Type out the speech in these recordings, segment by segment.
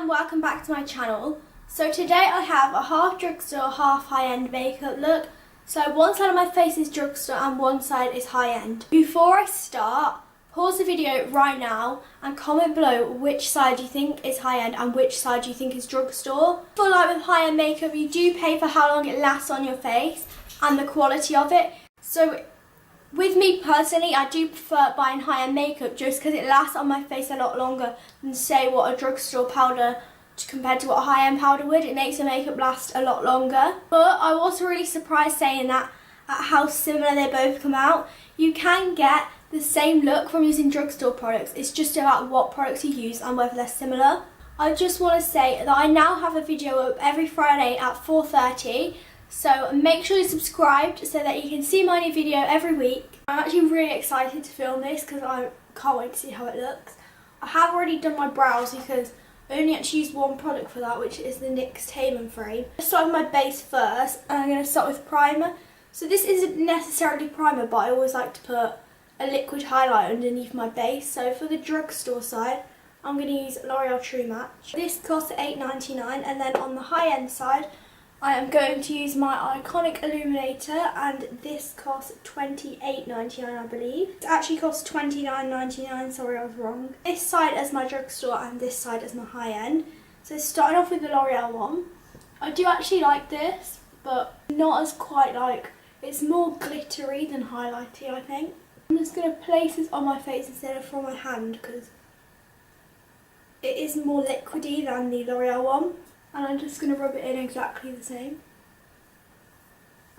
and welcome back to my channel. So today I have a half drugstore, half high-end makeup look. So one side of my face is drugstore and one side is high-end. Before I start, pause the video right now and comment below which side you think is high-end and which side you think is drugstore. I feel like with high-end makeup you do pay for how long it lasts on your face and the quality of it. So with me personally, I do prefer buying high-end makeup just because it lasts on my face a lot longer than say what a drugstore powder compared to what a high-end powder would. It makes the makeup last a lot longer. But I was really surprised saying that at how similar they both come out. You can get the same look from using drugstore products. It's just about what products you use and whether they're similar. I just want to say that I now have a video up every Friday at 4:30. So make sure you're subscribed so that you can see my new video every week. I'm actually really excited to film this because I can't wait to see how it looks. I have already done my brows because I only actually used one product for that, which is the NYX Tame Frame. I'll start with my base first, and I'm going to start with primer. So this isn't necessarily primer, but I always like to put a liquid highlight underneath my base. So for the drugstore side, I'm going to use L'Oreal True Match. This costs $8.99, and then on the high-end side, I am going to use my iconic Illuminator, and this costs $28.99 I believe. It actually costs $29.99, sorry I was wrong. This side as my drugstore and this side as my high-end. So starting off with the L'Oreal one. I do actually like this, but not as quite like, it's more glittery than highlighty I think. I'm just going to place this on my face instead of from my hand because it is more liquidy than the L'Oreal one. And I'm just going to rub it in exactly the same.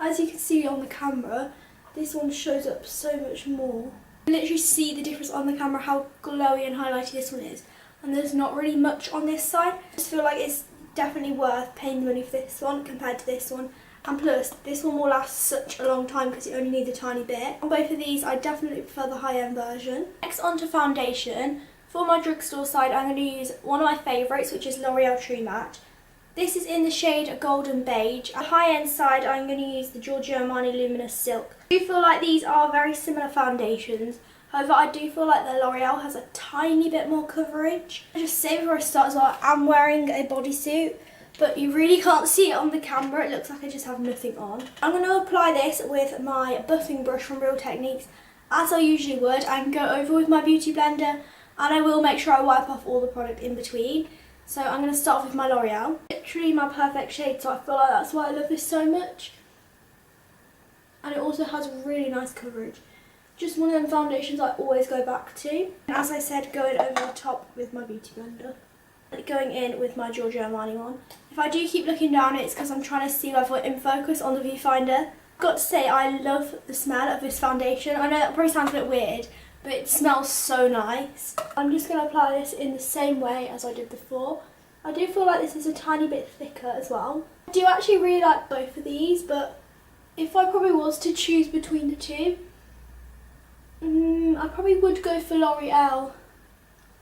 As you can see on the camera, this one shows up so much more. You can literally see the difference on the camera, how glowy and highlighty this one is. And there's not really much on this side. I just feel like it's definitely worth paying the money for this one compared to this one. And plus, this one will last such a long time because it only needs a tiny bit. On both of these, I definitely prefer the high-end version. Next, onto foundation. For my drugstore side, I'm going to use one of my favourites, which is L'Oreal True Match. This is in the shade Golden Beige. On the high-end side, I'm going to use the Giorgio Armani Luminous Silk. I do feel like these are very similar foundations. However, I do feel like the L'Oreal has a tiny bit more coverage. I just say before I start as well, I'm wearing a bodysuit, but you really can't see it on the camera. It looks like I just have nothing on. I'm going to apply this with my buffing brush from Real Techniques, as I usually would. I can go over with my beauty blender, and I will make sure I wipe off all the product in between. So I'm going to start off with my L'Oreal. Literally my perfect shade, so I feel like that's why I love this so much. And it also has really nice coverage. Just one of them foundations I always go back to. And as I said, going over the top with my beauty blender. Going in with my Giorgio Armani one. If I do keep looking down, it's because I'm trying to see whether we're in focus on the viewfinder. I've got to say, I love the smell of this foundation. I know that probably sounds a bit weird, but it smells so nice. I'm just going to apply this in the same way as I did before. I do feel like this is a tiny bit thicker as well. I do actually really like both of these, but if I probably was to choose between the two, I probably would go for L'Oreal.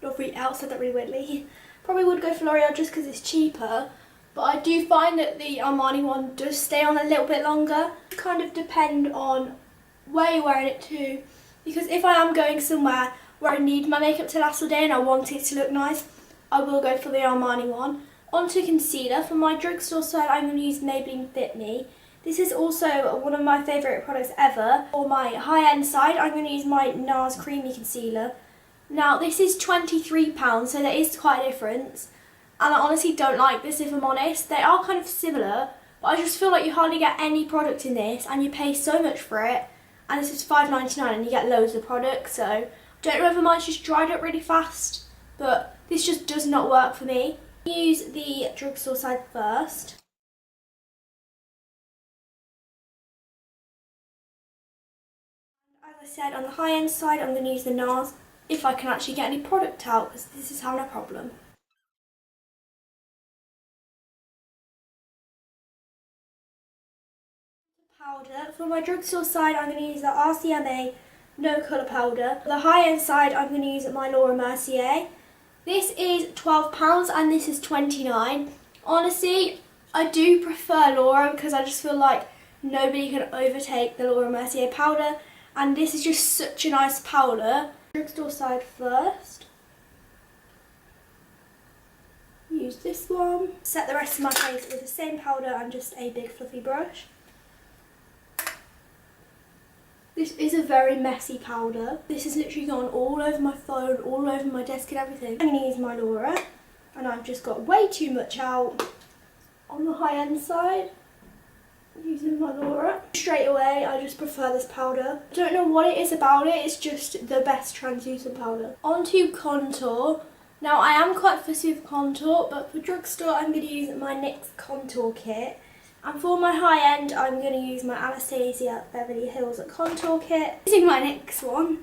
L'Oreal, said that really weirdly. Probably would go for L'Oreal just because it's cheaper, but I do find that the Armani one does stay on a little bit longer. It kind of depend on where you're wearing it to. Because if I am going somewhere where I need my makeup to last all day and I want it to look nice, I will go for the Armani one. Onto concealer. For my drugstore side, I'm going to use Maybelline Fit Me. This is also one of my favourite products ever. For my high-end side, I'm going to use my NARS Creamy Concealer. Now, this is £23, so there is quite a difference. And I honestly don't like this, if I'm honest. They are kind of similar, but I just feel like you hardly get any product in this and you pay so much for it. And this is $5.99 and you get loads of products, so I don't know whether mine's just dried up really fast, but this just does not work for me. Use the drugstore side first. As I said, on the high-end side, I'm going to use the NARS if I can actually get any product out, because this is having a problem. Powder. For my drugstore side, I'm going to use the RCMA No Colour Powder. For the high-end side, I'm going to use my Laura Mercier. This is £12 and this is $29. Honestly, I do prefer Laura because I just feel like nobody can overtake the Laura Mercier powder, and this is just such a nice powder. Drugstore side first. use this one. Set the rest of my face with the same powder and just a big fluffy brush. This is a very messy powder. This has literally gone all over my phone, all over my desk and everything. I'm going to use my Laura, and I've just got way too much out on the high end side. Using my Laura. Straight away, I just prefer this powder. I don't know what it is about it, it's just the best translucent powder. Onto contour. Now I am quite fussy with contour, but for Drugstore I'm going to use my NYX contour kit. And for my high end, I'm going to use my Anastasia Beverly Hills contour kit. Using my NYX one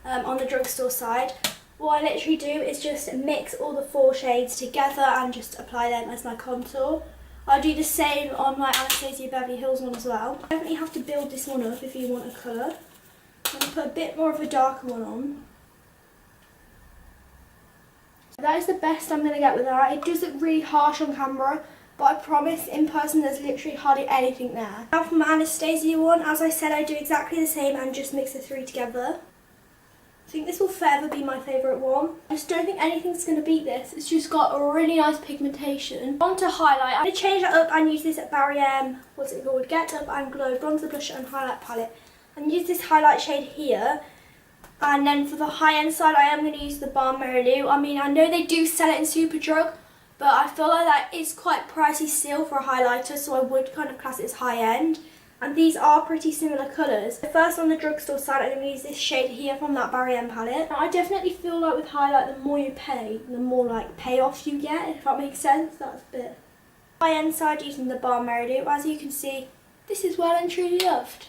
on the Drugstore side. What I literally do is just mix all the 4 shades together and just apply them as my contour. I'll do the same on my Anastasia Beverly Hills one as well. You definitely have to build this one up if you want a colour. I'm going to put a bit more of a darker one on. That is the best I'm going to get with that. It does look really harsh on camera, but I promise in person there's literally hardly anything there. Now for my Anastasia one, as I said, I do exactly the same and just mix the 3 together. I think this will forever be my favourite one. I just don't think anything's going to beat this. It's just got a really nice pigmentation. On to highlight. I'm going to change that up and use this at Barry M, what's it called? Get Up and Glow Bronzer Blusher and Highlight Palette. And use this highlight shade here. And then for the high end side, I am going to use the Balm Mary-Lou. I mean, I know they do sell it in Superdrug, but I feel like that is quite pricey still for a highlighter, so I would kind of class it as high end. And these are pretty similar colours. First on the Drugstore side, I'm going to use this shade here from that Barry M palette. Now, I definitely feel like with highlight, the more you pay, the more like payoff you get, if that makes sense. That's a bit. High end side using the Balm Mary-Lou. As you can see, this is well and truly loved.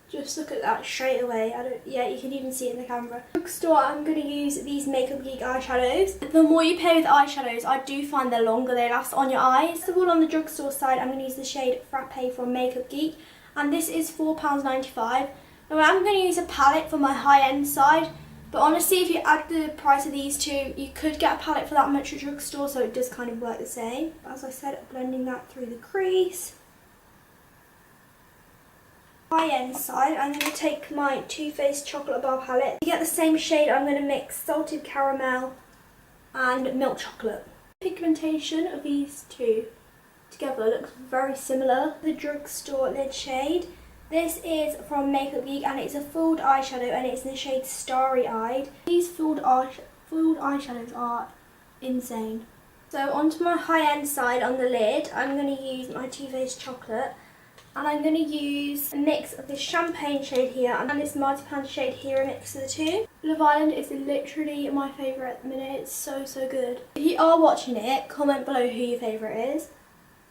Just look at that straight away. Yeah, you can even see it in the camera. Drugstore, I'm going to use these Makeup Geek eyeshadows. The more you pay with eyeshadows, I do find they're longer, they last on your eyes. First of all, on the Drugstore side, I'm going to use the shade Frappe from Makeup Geek. And this is £4.95. Now I'm going to use a palette for my high-end side. But honestly, if you add the price of these two, you could get a palette for that much at Drugstore, so it does kind of work the same. But as I said, blending that through the crease. High-end side, I'm going to take my Too Faced Chocolate Bar palette. To get the same shade, I'm going to mix Salted Caramel and Milk Chocolate. Pigmentation of these two together looks very similar. The Drugstore lid shade. This is from Makeup Geek and it's a fooled eyeshadow and it's in the shade Starry Eyed. These fooled eyeshadows are insane. So onto my high-end side on the lid, I'm going to use my Too Faced Chocolate. And I'm going to use a mix of this champagne shade here and this marzipan shade here, a mix of the two. Love Island is literally my favourite at the minute. It's so, so good. If you are watching it, comment below who your favourite is.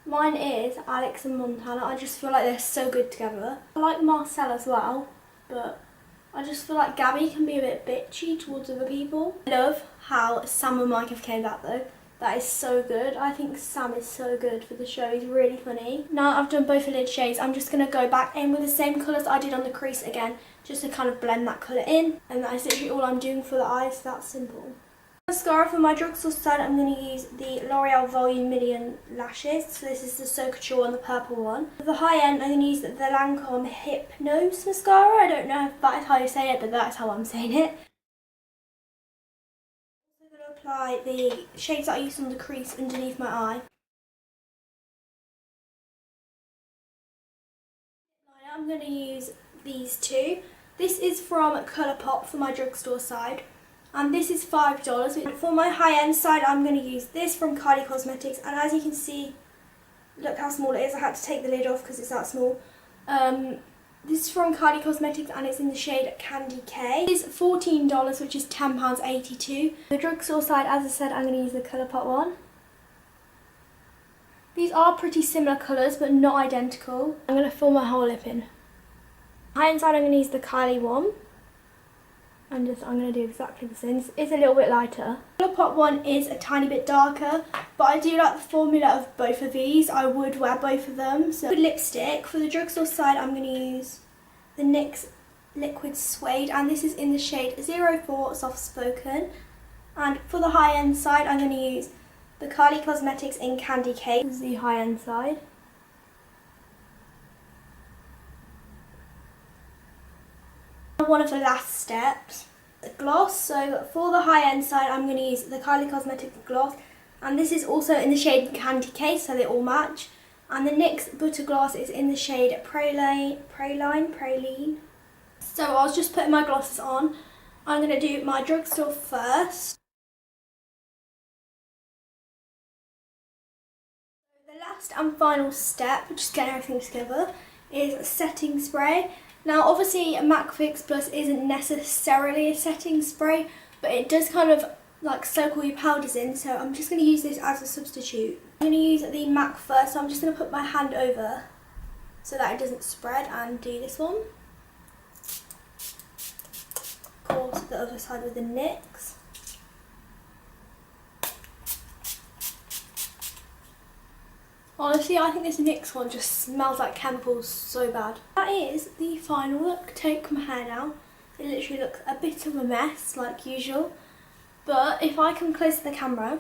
Mine is Alex and Montana. I just feel like they're so good together. I like Marcel as well, but I just feel like Gabby can be a bit bitchy towards other people. I love how Sam and Mike have came back though. That is so good. I think Sam is so good for the show. He's really funny. Now I've done both the lid shades, I'm just going to go back in with the same colours I did on the crease again, just to kind of blend that colour in. And that is literally all I'm doing for the eyes. That's simple. Mascara for my Drugstore side, I'm going to use the L'Oreal Volume Million Lashes. So this is the So Couture one, the purple one. For the high end, I'm going to use the Lancome Hypnose Mascara. I don't know if that is how you say it, but that's how I'm saying it. Apply the shades that I used on the crease underneath my eye. I'm going to use these two. This is from Colourpop for my Drugstore side, and this is $5. For my high-end side, I'm going to use this from Kylie Cosmetics, and as you can see, look how small it is. I had to take the lid off because it's that small. This is from Kylie Cosmetics and it's in the shade Candy K. It is $14, which is £10.82. The Drugstore side, as I said, I'm going to use the Colourpop one. These are pretty similar colours, but not identical. I'm going to fill my whole lip in. High-end side, I'm going to use the Kylie one. I'm going to do exactly the same. It's a little bit lighter. The Colourpop one is a tiny bit darker, but I do like the formula of both of these. I would wear both of them. So for lipstick, for the Drugstore side, I'm going to use the NYX Liquid Suede, and this is in the shade 04 Soft Spoken. And for the high-end side, I'm going to use the Kylie Cosmetics in Candy K. This is the high-end side. One of the last steps, the gloss. So for the high-end side, I'm going to use the Kylie Cosmetics gloss, And this is also in the shade Candy Case, so they all match. And the NYX Butter Gloss is in the shade Praline. So I was just putting my glosses on. I'm going to do my Drugstore first. The last and final step, just getting everything together, is setting spray. Now obviously MAC Fix Plus isn't necessarily a setting spray, but it does kind of like soak all your powders in, so I'm just going to use this as a substitute. I'm going to use the MAC first, so I'm just going to put my hand over so that it doesn't spread and do this one. Of course, the other side with the NYX. Honestly, I think this NYX one just smells like chemicals so bad. That is the final look. Take my hair down. It literally looks a bit of a mess like usual. But if I come close to the camera,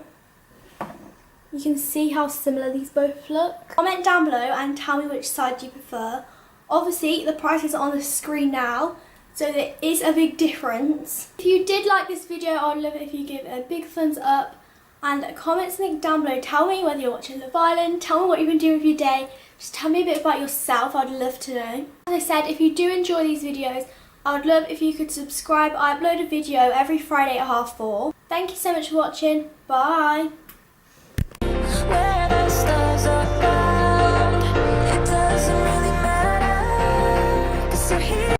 you can see how similar these both look. Comment down below and tell me which side you prefer. Obviously, the prices are on the screen now, so there is a big difference. If you did like this video, I'd love it if you give it a big thumbs up and comment something down below. Tell me whether you're watching Love Island, tell me what you've been doing with your day. Just tell me a bit about yourself, I'd love to know. As I said, if you do enjoy these videos, I would love if you could subscribe. I upload a video every Friday at 4:30. Thank you so much for watching. Bye.